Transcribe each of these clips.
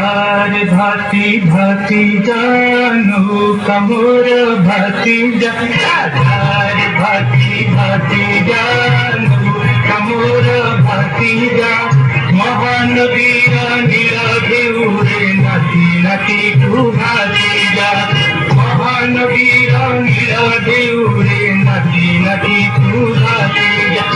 ধার ভাতি ভাতি জানো কামর ভাতি ধার ভাতি ভাতি জানো কামর ভাতি যা মহানবীর নীরবে নাতি নাতি তু ভাতি যা মহানবীর নীরবে নাতি নাতি তু ভাতি যা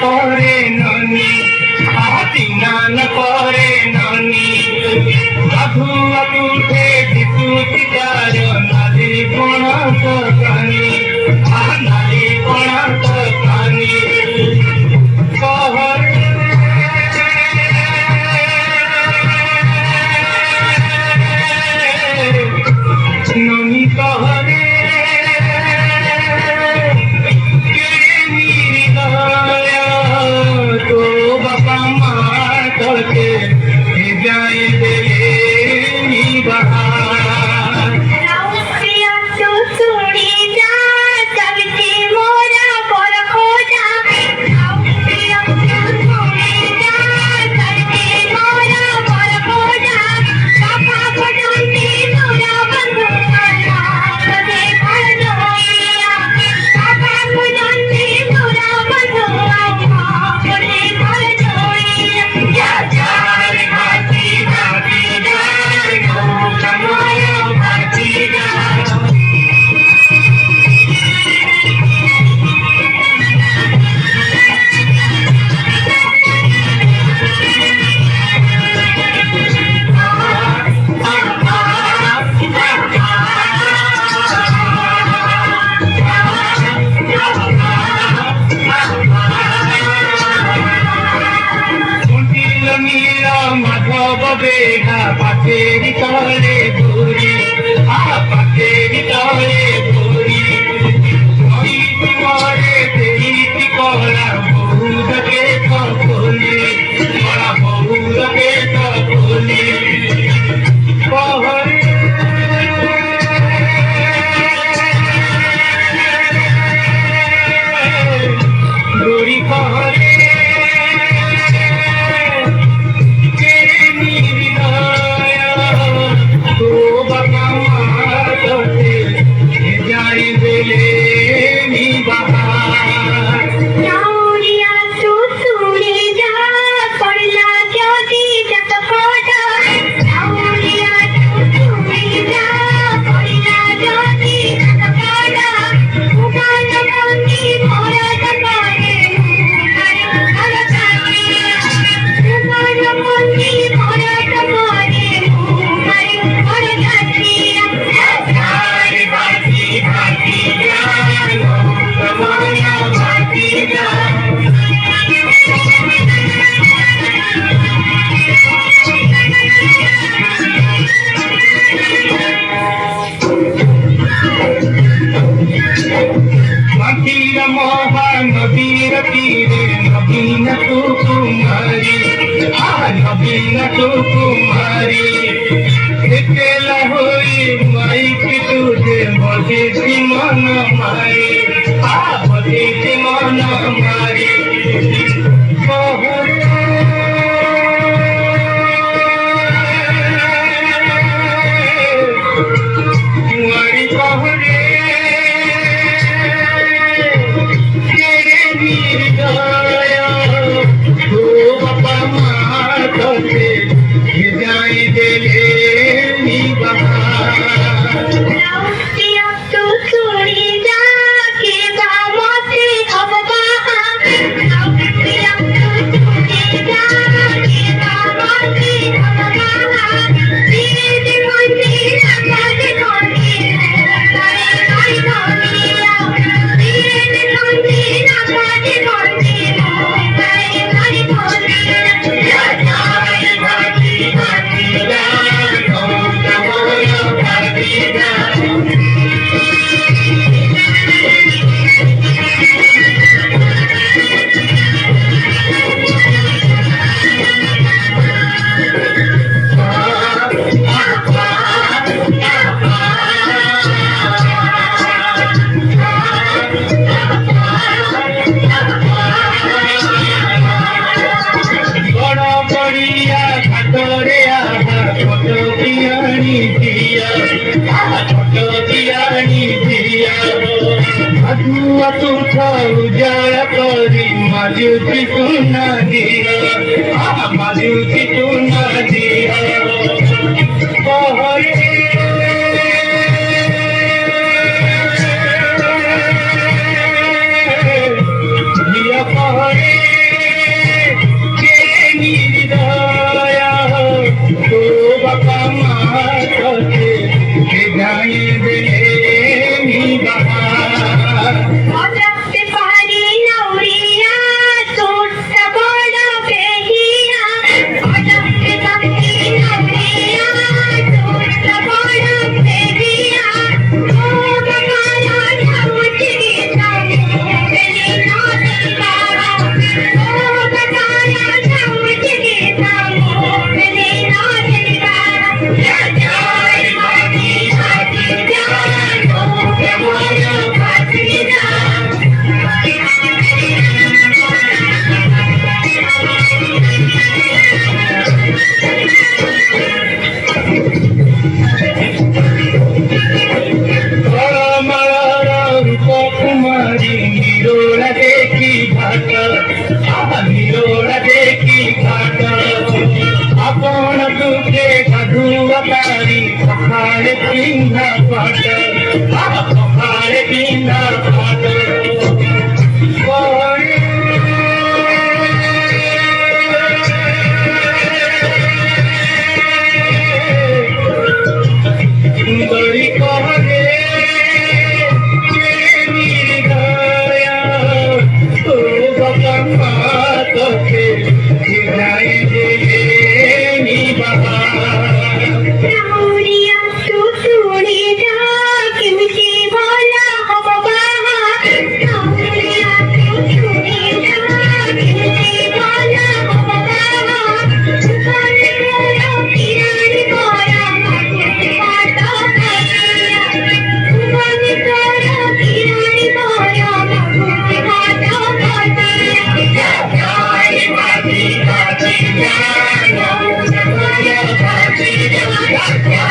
করে ননি আতিনান করে ননি সাধু আতুঠে দিতুতি তার নারী পণত কানি নারী পণত কানি কহরে ননি কহরে বেঘা পাখের তলে ঘুরি পাখের তলে ঘুরি মরে দেইতি করা বহুদকে কলি করা বহুদকে কলি কহরে গরি কহরে নবীর তীরে নবীন তু কুমারী নবীন তু কুমারী একলা হই মাইক তুঝে বসেছি মন মারি বসেছি মন মারি কুমারী কহরে छोटो दियानी दिया अधुआ तुझा उजाला करी माजुती तू ना दिया माजुती तू ना दिया दिया पहरे के निर्दया तो बाबा माते के जाने दे नी बाबा कुमारी निरोला देखी घाट निरोला देखी घाट आपण तुझे मधुवतारी पखाळे पिंधा पाट पखाळे पिंधा पाट बड़ी कहले Yeah.